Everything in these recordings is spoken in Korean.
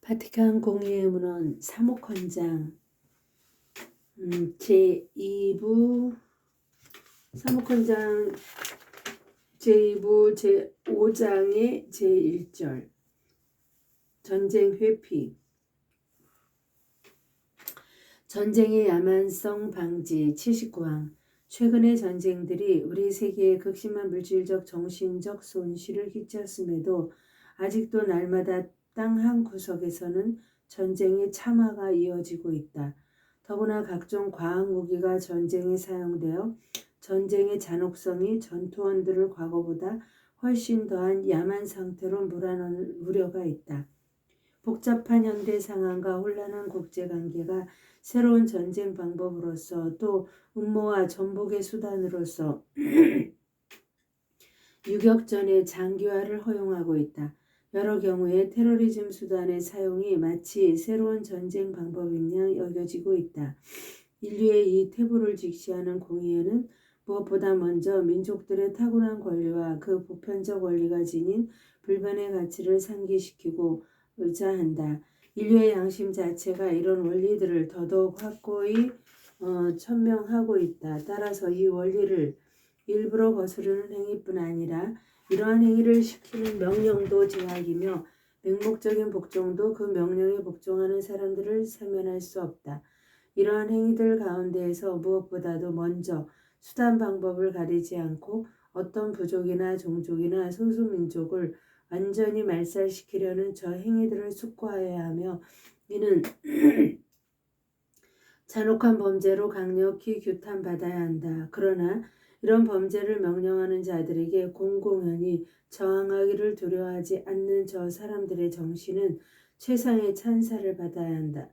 바티칸 공의회 문헌 사무헌장 제2부 사무헌장 제2부 제5장의 제1절 전쟁 회피 전쟁의 야만성 방지 79항 최근의 전쟁들이 우리 세계에 극심한 물질적 정신적 손실을 끼쳤음에도 아직도 날마다 땅 한 구석에서는 전쟁의 참화가 이어지고 있다. 더구나 각종 과학 무기가 전쟁에 사용되어 전쟁의 잔혹성이 전투원들을 과거보다 훨씬 더한 야만 상태로 몰아넣을 우려가 있다. 복잡한 현대 상황과 혼란한 국제관계가 새로운 전쟁 방법으로서 또 음모와 전복의 수단으로서 유격전의 장기화를 허용하고 있다. 여러 경우에 테러리즘 수단의 사용이 마치 새로운 전쟁 방법인 양 여겨지고 있다. 인류의 이 태부를 직시하는 공의회는 무엇보다 먼저 민족들의 타고난 권리와 그 보편적 원리가 지닌 불변의 가치를 상기시키고자 한다. 인류의 양심 자체가 이런 원리들을 더더욱 확고히 천명하고 있다. 따라서 이 원리를 일부러 거스르는 행위뿐 아니라 이러한 행위를 시키는 명령도 제약이며 맹목적인 복종도 그 명령에 복종하는 사람들을 사면할 수 없다. 이러한 행위들 가운데에서 무엇보다도 먼저 수단 방법을 가리지 않고 어떤 부족이나 종족이나 소수민족을 완전히 말살시키려는 저 행위들을 숙고하여야 하며 이는 잔혹한 범죄로 강력히 규탄받아야 한다. 그러나 이런 범죄를 명령하는 자들에게 공공연히 저항하기를 두려워하지 않는 저 사람들의 정신은 최상의 찬사를 받아야 한다.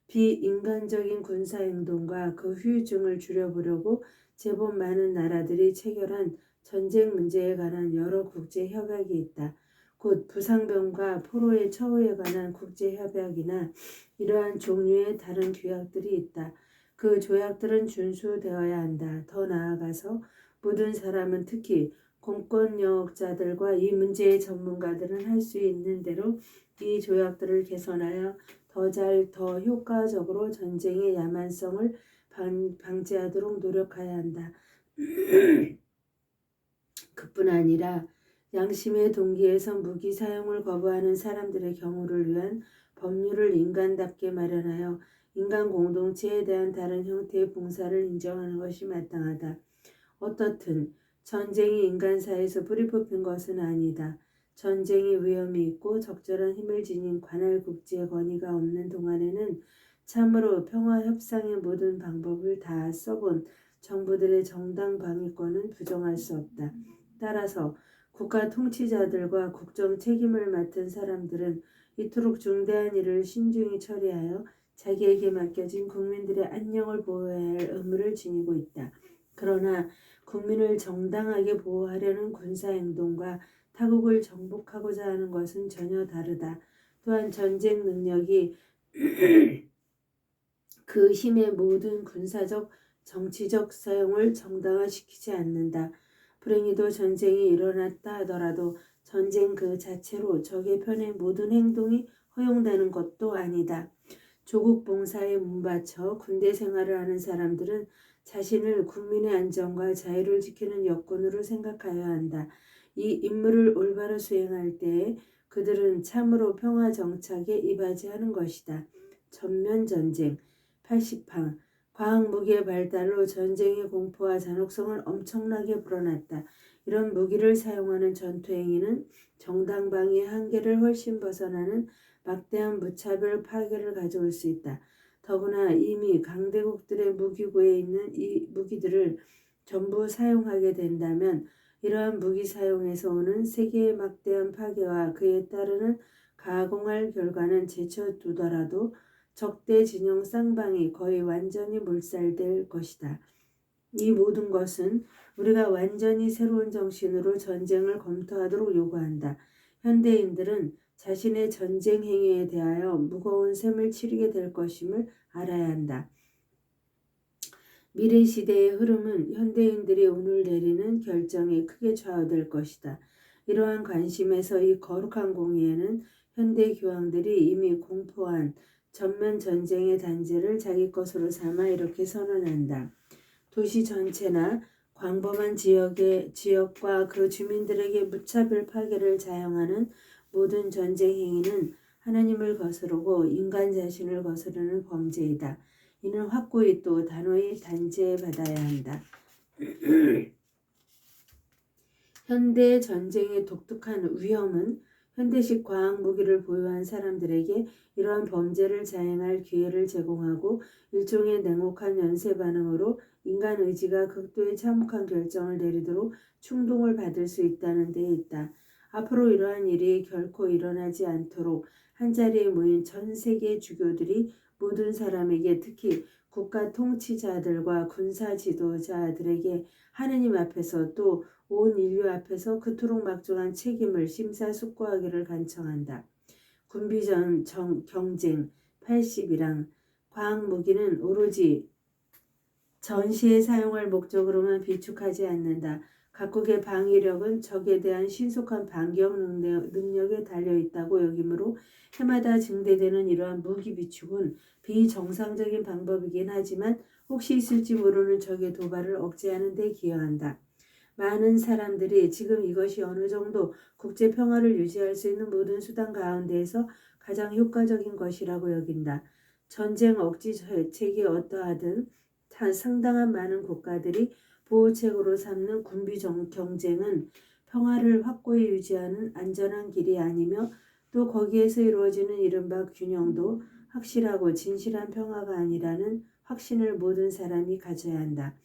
비인간적인 군사행동과 그 후유증을 줄여보려고 제법 많은 나라들이 체결한 전쟁 문제에 관한 여러 국제협약이 있다. 곧 부상병과 포로의 처우에 관한 국제협약이나 이러한 종류의 다른 규약들이 있다. 그 조약들은 준수되어야 한다. 더 나아가서 모든 사람은 특히 공권력자들과 이 문제의 전문가들은 할 수 있는 대로 이 조약들을 개선하여 더 효과적으로 전쟁의 야만성을 방지하도록 노력해야 한다. 그뿐 아니라 양심의 동기에서 무기 사용을 거부하는 사람들의 경우를 위한 법률을 인간답게 마련하여 인간 공동체에 대한 다른 형태의 봉사를 인정하는 것이 마땅하다. 어떻든 전쟁이 인간사에서 뿌리 뽑힌 것은 아니다. 전쟁의 위험이 있고 적절한 힘을 지닌 관할 국지의 권위가 없는 동안에는 참으로 평화협상의 모든 방법을 다 써본 정부들의 정당 방위권은 부정할 수 없다. 따라서 국가 통치자들과 국정 책임을 맡은 사람들은 이토록 중대한 일을 신중히 처리하여 자기에게 맡겨진 국민들의 안녕을 보호해야 할 의무를 지니고 있다. 그러나 국민을 정당하게 보호하려는 군사행동과 타국을 정복하고자 하는 것은 전혀 다르다. 또한 전쟁 능력이 그 힘의 모든 군사적, 정치적 사용을 정당화시키지 않는다. 불행히도 전쟁이 일어났다 하더라도 전쟁 그 자체로 적의 편의 모든 행동이 허용되는 것도 아니다. 조국 봉사에 몸바쳐 군대 생활을 하는 사람들은 자신을 국민의 안전과 자유를 지키는 여건으로 생각하여야 한다. 이 임무를 올바로 수행할 때에 그들은 참으로 평화 정착에 이바지하는 것이다. 전면전쟁 80항 과학무기의 발달로 전쟁의 공포와 잔혹성을 엄청나게 불어났다. 이런 무기를 사용하는 전투행위는 정당방위의 한계를 훨씬 벗어나는 막대한 무차별 파괴를 가져올 수 있다. 더구나 이미 강대국들의 무기고에 있는 이 무기들을 전부 사용하게 된다면 이러한 무기 사용에서 오는 세계의 막대한 파괴와 그에 따르는 가공할 결과는 제쳐두더라도 적대 진영 쌍방이 거의 완전히 몰살될 것이다. 이 모든 것은 우리가 완전히 새로운 정신으로 전쟁을 검토하도록 요구한다. 현대인들은 자신의 전쟁 행위에 대하여 무거운 셈을 치르게 될 것임을 알아야 한다. 미래 시대의 흐름은 현대인들이 오늘 내리는 결정에 크게 좌우될 것이다. 이러한 관심에서 이 거룩한 공의회는 현대 교황들이 이미 공포한 전면 전쟁의 단죄를 자기 것으로 삼아 이렇게 선언한다. 도시 전체나 광범한 지역과 그 주민들에게 무차별 파괴를 자행하는 모든 전쟁 행위는 하나님을 거스르고 인간 자신을 거스르는 범죄이다. 이는 확고히 또 단호히 단죄받아야 한다. 현대 전쟁의 독특한 위험은 현대식 과학 무기를 보유한 사람들에게 이러한 범죄를 자행할 기회를 제공하고 일종의 냉혹한 연쇄 반응으로 인간 의지가 극도의 참혹한 결정을 내리도록 충동을 받을 수 있다는 데 있다. 앞으로 이러한 일이 결코 일어나지 않도록 한자리에 모인 전 세계 주교들이 모든 사람에게 특히 국가 통치자들과 군사 지도자들에게 하느님 앞에서 또 온 인류 앞에서 그토록 막중한 책임을 심사숙고하기를 간청한다. 군비 경쟁 80이랑 과학 무기는 오로지 전시에 사용할 목적으로만 비축하지 않는다. 각국의 방위력은 적에 대한 신속한 반격 능력에 달려있다고 여기므로 해마다 증대되는 이러한 무기 비축은 비정상적인 방법이긴 하지만 혹시 있을지 모르는 적의 도발을 억제하는 데 기여한다. 많은 사람들이 지금 이것이 어느 정도 국제 평화를 유지할 수 있는 모든 수단 가운데에서 가장 효과적인 것이라고 여긴다. 전쟁 억지 대책이 어떠하든 상당한 많은 국가들이 보호책으로 삼는 군비 경쟁은 평화를 확고히 유지하는 안전한 길이 아니며 또 거기에서 이루어지는 이른바 균형도 확실하고 진실한 평화가 아니라는 확신을 모든 사람이 가져야 한다.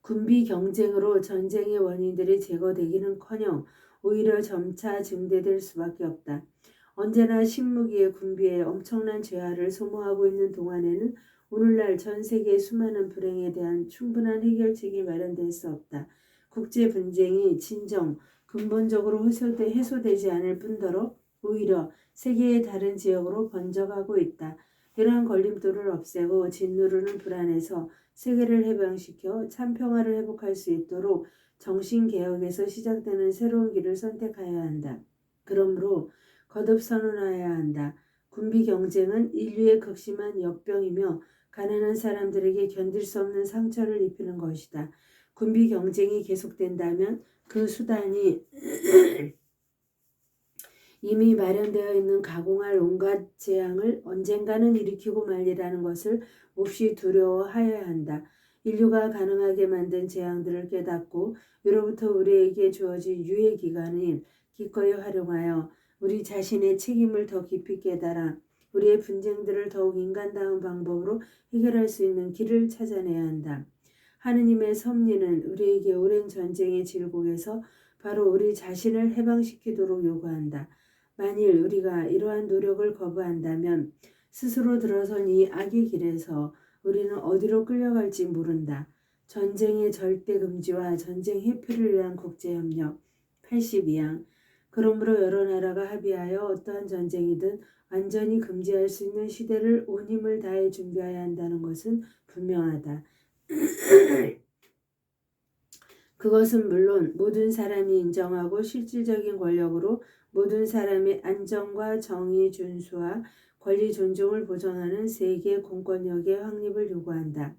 군비 경쟁으로 전쟁의 원인들이 제거되기는커녕 오히려 점차 증대될 수밖에 없다. 언제나 신무기의 군비에 엄청난 재화를 소모하고 있는 동안에는 오늘날 전 세계의 수많은 불행에 대한 충분한 해결책이 마련될 수 없다. 국제 분쟁이 진정 근본적으로 해소되지 않을 뿐더러 오히려 세계의 다른 지역으로 번져가고 있다. 이러한 걸림돌을 없애고 짓누르는 불안에서 세계를 해방시켜 참평화를 회복할 수 있도록 정신개혁에서 시작되는 새로운 길을 선택해야 한다. 그러므로 거듭 선언해야 한다. 군비 경쟁은 인류의 극심한 역병이며 가난한 사람들에게 견딜 수 없는 상처를 입히는 것이다. 군비 경쟁이 계속된다면 그 수단이 이미 마련되어 있는 가공할 온갖 재앙을 언젠가는 일으키고 말리라는 것을 몹시 두려워하여야 한다. 인류가 가능하게 만든 재앙들을 깨닫고 위로부터 우리에게 주어진 유예 기간을 기꺼이 활용하여 우리 자신의 책임을 더 깊이 깨달아 우리의 분쟁들을 더욱 인간다운 방법으로 해결할 수 있는 길을 찾아내야 한다. 하느님의 섭리는 우리에게 오랜 전쟁의 질곡에서 바로 우리 자신을 해방시키도록 요구한다. 만일 우리가 이러한 노력을 거부한다면 스스로 들어선 이 악의 길에서 우리는 어디로 끌려갈지 모른다. 전쟁의 절대 금지와 전쟁 회피를 위한 국제협력 82항. 그러므로 여러 나라가 합의하여 어떠한 전쟁이든 완전히 금지할 수 있는 시대를 온 힘을 다해 준비해야 한다는 것은 분명하다. 그것은 물론 모든 사람이 인정하고 실질적인 권력으로 모든 사람의 안전과 정의 준수와 권리 존중을 보장하는 세계 공권력의 확립을 요구한다.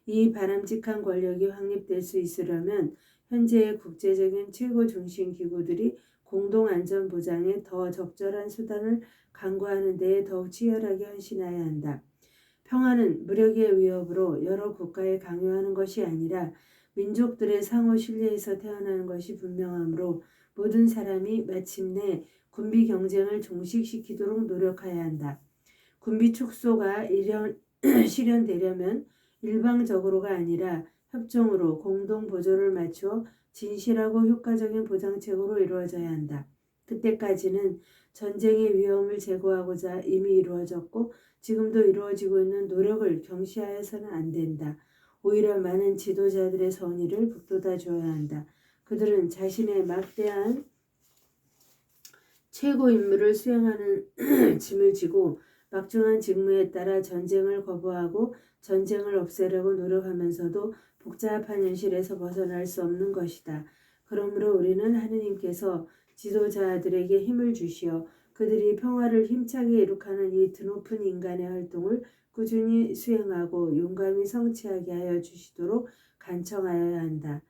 이 바람직한 권력이 확립될 수 있으려면 현재의 국제적인 최고 중심 기구들이 공동 안전 보장에 더 적절한 수단을 강구하는 데에 더욱 치열하게 헌신해야 한다. 평화는 무력의 위협으로 여러 국가에 강요하는 것이 아니라 민족들의 상호 신뢰에서 태어나는 것이 분명하므로 모든 사람이 마침내 군비 경쟁을 종식시키도록 노력해야 한다. 군비 축소가 실현되려면 일방적으로가 아니라 협정으로 공동 보조를 맞추어 진실하고 효과적인 보장책으로 이루어져야 한다. 그때까지는 전쟁의 위험을 제거하고자 이미 이루어졌고 지금도 이루어지고 있는 노력을 경시하여서는 안 된다. 오히려 많은 지도자들의 선의를 북돋아 줘야 한다. 그들은 자신의 막대한 최고 임무를 수행하는 짐을 지고 막중한 직무에 따라 전쟁을 거부하고 전쟁을 없애려고 노력하면서도 복잡한 현실에서 벗어날 수 없는 것이다. 그러므로 우리는 하느님께서 지도자들에게 힘을 주시어 그들이 평화를 힘차게 이룩하는 이 드높은 인간의 활동을 꾸준히 수행하고 용감히 성취하게 하여 주시도록 간청하여야 한다.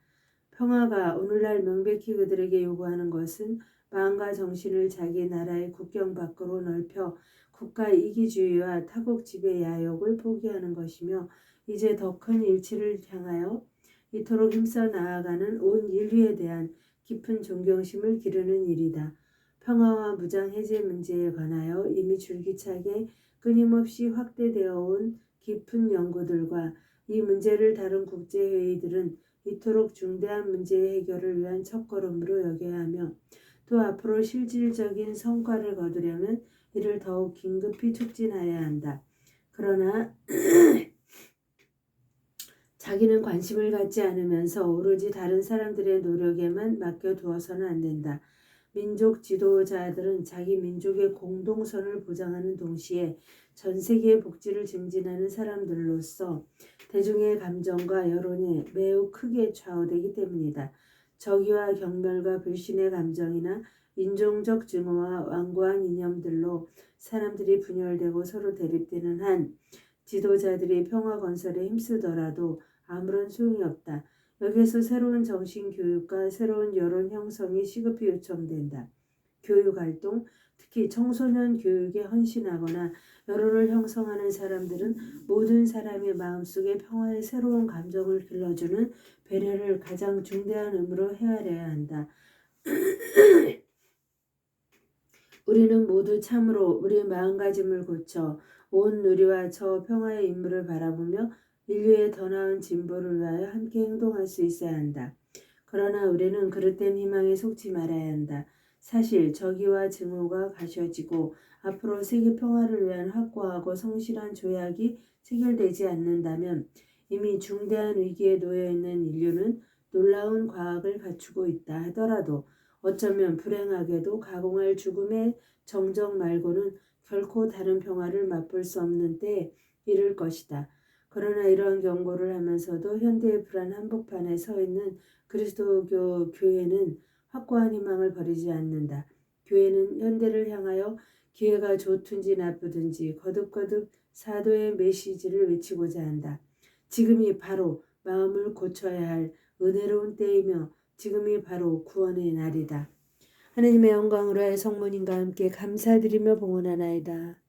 평화가 오늘날 명백히 그들에게 요구하는 것은 마음과 정신을 자기 나라의 국경 밖으로 넓혀 국가 이기주의와 타국 지배 야욕을 포기하는 것이며 이제 더 큰 일치를 향하여 이토록 힘써 나아가는 온 인류에 대한 깊은 존경심을 기르는 일이다. 평화와 무장 해제 문제에 관하여 이미 줄기차게 끊임없이 확대되어 온 깊은 연구들과 이 문제를 다룬 국제회의들은 이토록 중대한 문제의 해결을 위한 첫걸음으로 여겨야 하며 또 앞으로 실질적인 성과를 거두려면 이를 더욱 긴급히 촉진하여야 한다. 그러나 자기는 관심을 갖지 않으면서 오로지 다른 사람들의 노력에만 맡겨두어서는 안 된다. 민족 지도자들은 자기 민족의 공동선을 보장하는 동시에 전 세계의 복지를 증진하는 사람들로서 대중의 감정과 여론에 매우 크게 좌우되기 때문이다. 적의와 경멸과 불신의 감정이나 인종적 증오와 완고한 이념들로 사람들이 분열되고 서로 대립되는 한 지도자들이 평화 건설에 힘쓰더라도 아무런 소용이 없다. 여기에서 새로운 정신교육과 새로운 여론 형성이 시급히 요청된다. 교육활동, 특히 청소년 교육에 헌신하거나 여론을 형성하는 사람들은 모든 사람의 마음속에 평화의 새로운 감정을 길러주는 배려를 가장 중대한 의무로 헤아려야 한다. 우리는 모두 참으로 우리 마음가짐을 고쳐 온 누리와 저 평화의 임무를 바라보며 인류의 더 나은 진보를 위하여 함께 행동할 수 있어야 한다. 그러나 우리는 그릇된 희망에 속지 말아야 한다. 사실 적의와 증오가 가셔지고 앞으로 세계 평화를 위한 확고하고 성실한 조약이 체결되지 않는다면 이미 중대한 위기에 놓여있는 인류는 놀라운 과학을 갖추고 있다 하더라도 어쩌면 불행하게도 가공할 죽음의 정적 말고는 결코 다른 평화를 맛볼 수 없는 때에 이를 것이다. 그러나 이러한 경고를 하면서도 현대의 불안 한복판에 서 있는 그리스도교 교회는 확고한 희망을 버리지 않는다. 교회는 현대를 향하여 기회가 좋든지 나쁘든지 거듭거듭 사도의 메시지를 외치고자 한다. 지금이 바로 마음을 고쳐야 할 은혜로운 때이며 지금이 바로 구원의 날이다. 하느님의 영광으로 성모님과 함께 감사드리며 봉헌하나이다.